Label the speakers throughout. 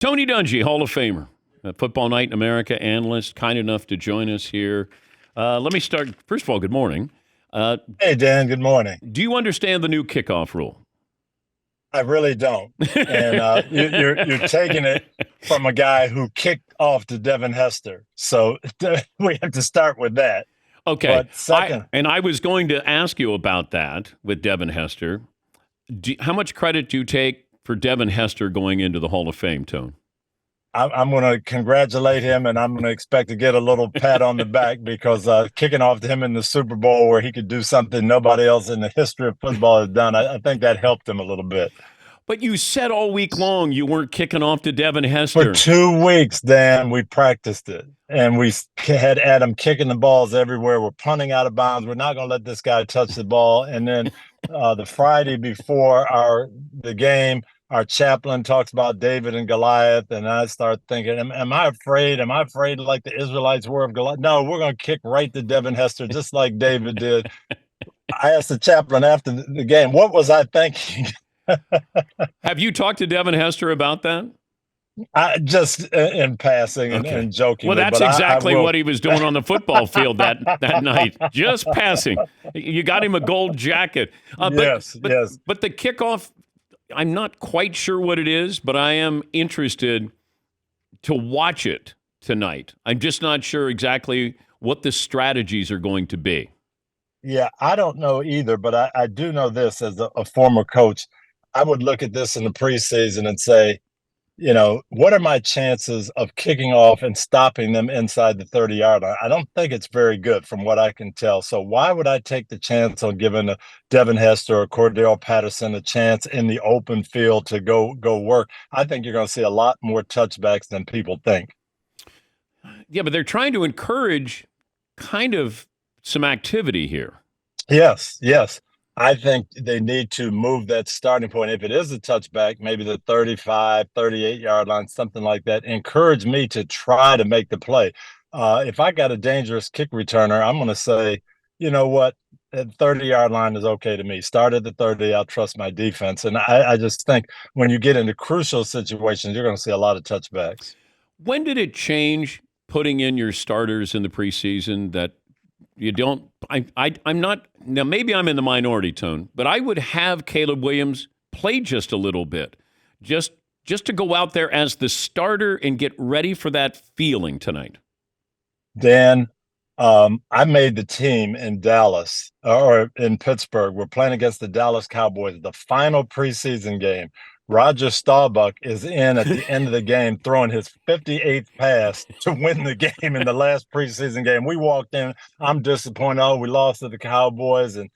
Speaker 1: Tony Dungy, Hall of Famer, a Football Night in America analyst, kind enough to join us here. Let me start. First of all, good morning.
Speaker 2: Hey, Dan, good morning.
Speaker 1: Do you understand the new kickoff rule?
Speaker 2: I really don't. And you're taking it from a guy who kicked off to Devon Hester. So we have to start with that.
Speaker 1: Okay.
Speaker 2: But second,
Speaker 1: I was going to ask you about that with Devon Hester. How much credit do you take for Devon Hester going into the Hall of Fame, Tone?
Speaker 2: I'm going to congratulate him, and I'm going to expect to get a little pat on the back because kicking off to him in the Super Bowl where he could do something nobody else in the history of football has done, I think that helped him a little bit.
Speaker 1: But you said all week long you weren't kicking off to Devon
Speaker 2: For
Speaker 1: Hester.
Speaker 2: 2 weeks, Dan, we practiced it, and we had Adam kicking the balls everywhere. We're punting out of bounds. We're not going to let this guy touch the ball. And then the Friday before the game, our chaplain talks about David and Goliath, and I start thinking, am I afraid? Am I afraid like the Israelites were of Goliath? No, we're going to kick right to Devon Hester, just like David did. I asked the chaplain after the game, what was I thinking?
Speaker 1: Have you talked to Devon Hester about that?
Speaker 2: I just in passing and joking.
Speaker 1: Well, that's exactly what he was doing on the football field that night. Just passing. You got him a gold jacket.
Speaker 2: Yes.
Speaker 1: But the kickoff, I'm not quite sure what it is, but I am interested to watch it tonight. I'm just not sure exactly what the strategies are going to be.
Speaker 2: Yeah, I don't know either, but I do know this as a former coach. I would look at this in the preseason and say, what are my chances of kicking off and stopping them inside the 30-yard line? I don't think it's very good from what I can tell. So why would I take the chance on giving a Devon Hester or Cordell Patterson a chance in the open field to go work? I think you're going to see a lot more touchbacks than people think.
Speaker 1: Yeah, but they're trying to encourage kind of some activity here.
Speaker 2: Yes. I think they need to move that starting point. If it is a touchback, maybe the 35, 38-yard line, something like that, encourage me to try to make the play. If I got a dangerous kick returner, I'm going to say, you know what, that 30-yard line is okay to me. Start at the 30, I'll trust my defense. And I just think when you get into crucial situations, you're going to see a lot of touchbacks.
Speaker 1: When did it change putting in your starters in the preseason that you don't? I'm not, now maybe I'm in the minority, Tone, but I would have Caleb Williams play just a little bit, just to go out there as the starter and get ready for that feeling tonight.
Speaker 2: Dan, I made the team in Dallas or in Pittsburgh. We're playing against the Dallas Cowboys, the final preseason game. Roger Staubach is in at the end of the game throwing his 58th pass to win the game in the last preseason game. We walked in. I'm disappointed. Oh, we lost to the Cowboys. And,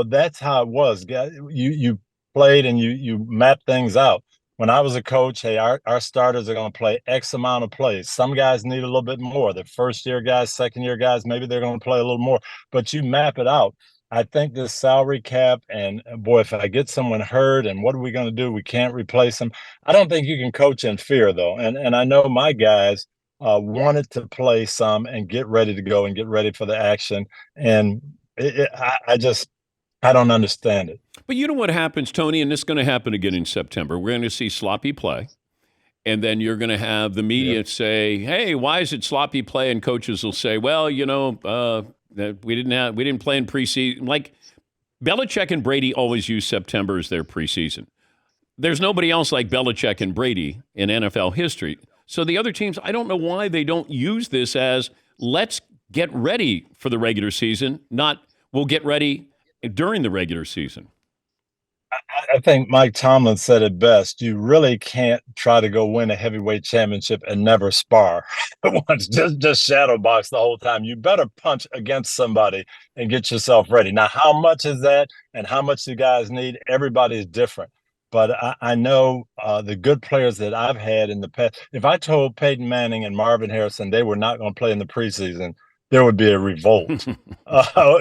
Speaker 2: that's how it was. You played and you mapped things out. When I was a coach, hey, our starters are going to play X amount of plays. Some guys need a little bit more. The first-year guys, second-year guys, maybe they're going to play a little more. But you map it out. I think this salary cap, and boy, if I get someone hurt and what are we going to do? We can't replace them. I don't think you can coach in fear, though. And I know my guys wanted to play some and get ready to go and get ready for the action. And I don't understand it.
Speaker 1: But you know what happens, Tony, and this is going to happen again in September. We're going to see sloppy play. And then you're going to have the media say, hey, why is it sloppy play? And coaches will say, well, we didn't play in preseason. Like Belichick and Brady always use September as their preseason. There's nobody else like Belichick and Brady in NFL history. So the other teams, I don't know why they don't use this as let's get ready for the regular season, not we'll get ready during the regular season.
Speaker 2: I think Mike Tomlin said it best. You really can't try to go win a heavyweight championship and never spar. just shadow box the whole time. You better punch against somebody and get yourself ready. Now, how much is that and how much do guys need? Everybody's different. But I know the good players that I've had in the past. If I told Peyton Manning and Marvin Harrison they were not going to play in the preseason, there would be a revolt.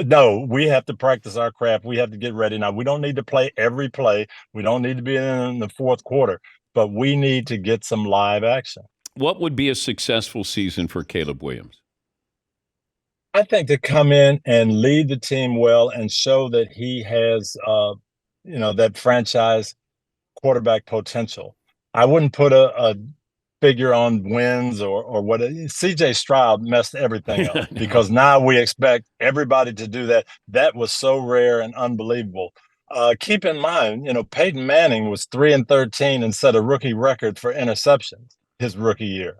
Speaker 2: No, we have to practice our craft. We have to get ready. Now, we don't need to play every play. We don't need to be in the fourth quarter, but we need to get some live action.
Speaker 1: What would be a successful season for Caleb Williams?
Speaker 2: I think to come in and lead the team well and show that he has, that franchise quarterback potential. I wouldn't put a figure on wins or what. CJ Stroud messed everything up
Speaker 1: No.
Speaker 2: because now we expect everybody to do that. That was so rare and unbelievable. Keep in mind, Peyton Manning was 3-13 and set a rookie record for interceptions his rookie year.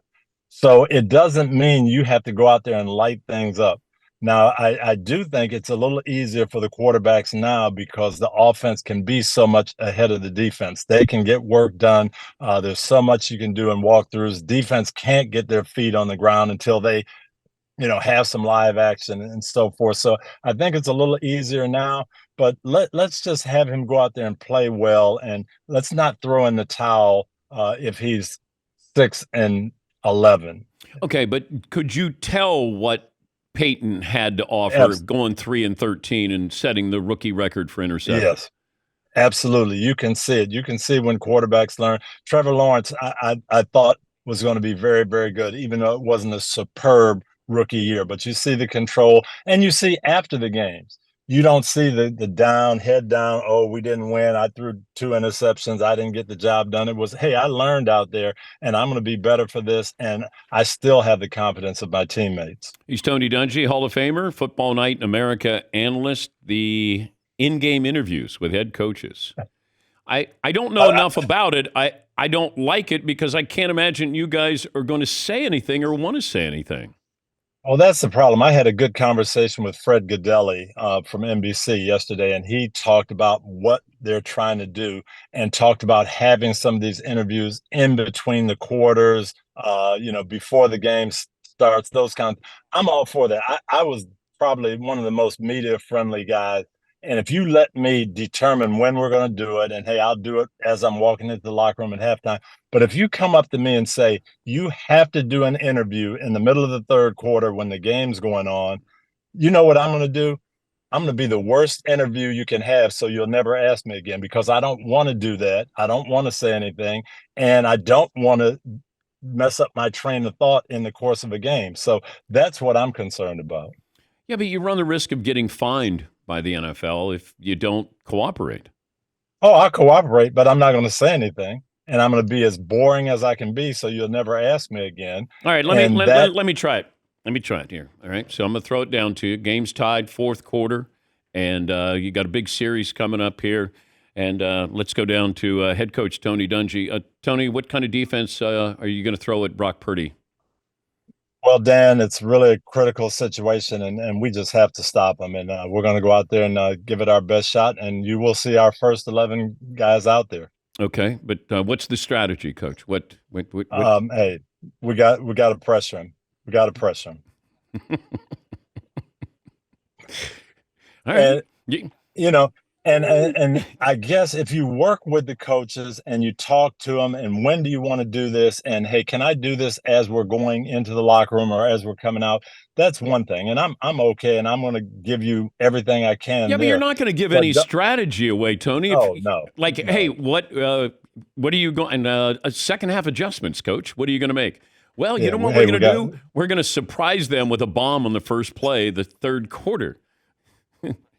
Speaker 2: So it doesn't mean you have to go out there and light things up. Now, I do think it's a little easier for the quarterbacks now because the offense can be so much ahead of the defense. They can get work done. There's so much you can do in walkthroughs. Defense can't get their feet on the ground until they, have some live action and so forth. So I think it's a little easier now, but let's just have him go out there and play well, and let's not throw in the towel if he's 6-11.
Speaker 1: Okay, but could you tell what Peyton had to offer
Speaker 2: Abs-
Speaker 1: going 3-13 and setting the rookie record for interception?
Speaker 2: yes. Absolutely. You can see it. You can see when quarterbacks learn. Trevor Lawrence, I thought was going to be very, very good, even though it wasn't a superb rookie year. But you see the control, and you see after the games. You don't see the down, head down. Oh, we didn't win. I threw 2 interceptions. I didn't get the job done. It was, hey, I learned out there, and I'm going to be better for this. And I still have the confidence of my teammates.
Speaker 1: He's Tony Dungy, Hall of Famer, Football Night in America analyst, the in-game interviews with head coaches. I don't know enough about it. I don't like it because I can't imagine you guys are going to say anything or want to say anything.
Speaker 2: Well, that's the problem. I had a good conversation with Fred Godelli from NBC yesterday, and he talked about what they're trying to do and talked about having some of these interviews in between the quarters, before the game starts, those kinds. I'm all for that. I was probably one of the most media-friendly guys. And if you let me determine when we're going to do it, and hey, I'll do it as I'm walking into the locker room at halftime. But if you come up to me and say, you have to do an interview in the middle of the third quarter when the game's going on, you know what I'm going to do? I'm going to be the worst interview you can have, so you'll never ask me again, because I don't want to do that. I don't want to say anything, and I don't want to mess up my train of thought in the course of a game. So that's what I'm concerned about.
Speaker 1: Yeah, but you run the risk of getting fined by the NFL if you don't cooperate.
Speaker 2: Oh, I'll cooperate, but I'm not going to say anything. And I'm going to be as boring as I can be, so you'll never ask me again.
Speaker 1: All right,
Speaker 2: And that,
Speaker 1: let me try it. Let me try it here. All right, so I'm gonna throw it down to you. Game's tied, fourth quarter, and you got a big series coming up here. And let's go down to head coach Tony Dungy. Tony, what kind of defense are you going to throw at Brock Purdy?
Speaker 2: well, Dan, it's really a critical situation, and we just have to stop them. And we're going to go out there and give it our best shot, and you will see our first 11 guys out there.
Speaker 1: Okay, but what's the strategy, Coach? What?
Speaker 2: Hey, we got to pressure him. We got to pressure him.
Speaker 1: All right.
Speaker 2: And, you know, and I guess if you work with the coaches and you talk to them, and when do you want to do this? And hey, can I do this as we're going into the locker room or as we're coming out? That's one thing, and I'm okay, and I'm going to give you everything I can.
Speaker 1: Yeah, but you're not going to give any strategy away, Tony.
Speaker 2: Oh no.
Speaker 1: Like,
Speaker 2: no.
Speaker 1: Hey, what are you going? A second half adjustments, Coach. What are you going to make? Well, you know what we're going to do? We're going to surprise them with a bomb on the first play, the third quarter.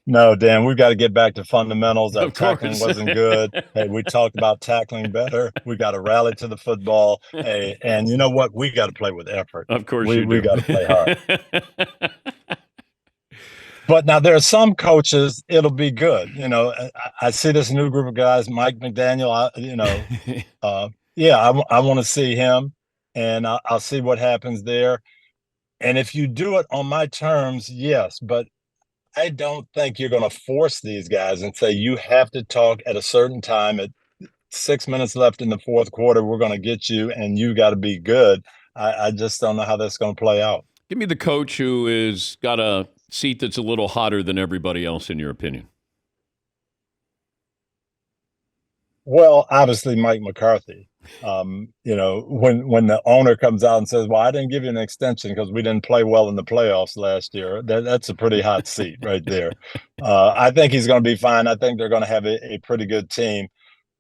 Speaker 2: No, Dan, we've got to get back to fundamentals. Our tackling wasn't good. Hey, we talked about tackling better. We got to rally to the football. Hey, and you know what? We got to play with effort.
Speaker 1: Of course
Speaker 2: we got to play hard. But now there are some coaches, it'll be good. I see this new group of guys, Mike McDaniel, I want to see him, and I'll see what happens there. And if you do it on my terms, yes, but I don't think you're going to force these guys and say you have to talk at a certain time at 6 minutes left in the fourth quarter. We're going to get you, and you got to be good. I just don't know how that's going to play out.
Speaker 1: Give me the coach who is got a seat that's a little hotter than everybody else, in your opinion.
Speaker 2: Well, obviously Mike McCarthy. When the owner comes out and says, "Well, I didn't give you an extension because we didn't play well in the playoffs last year," that's a pretty hot seat right there. I think he's going to be fine. I think they're going to have a pretty good team.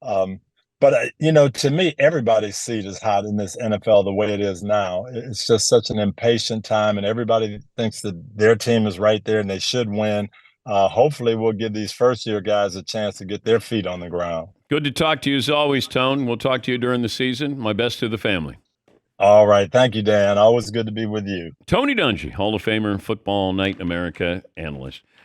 Speaker 2: But to me, everybody's seat is hot in this NFL the way it is now. It's just such an impatient time, and everybody thinks that their team is right there and they should win. Hopefully, we'll give these first-year guys a chance to get their feet on the ground.
Speaker 1: Good to talk to you as always, Tone. We'll talk to you during the season. My best to the family.
Speaker 2: All right. Thank you, Dan. Always good to be with you.
Speaker 1: Tony Dungy, Hall of Famer, Football Night in America analyst.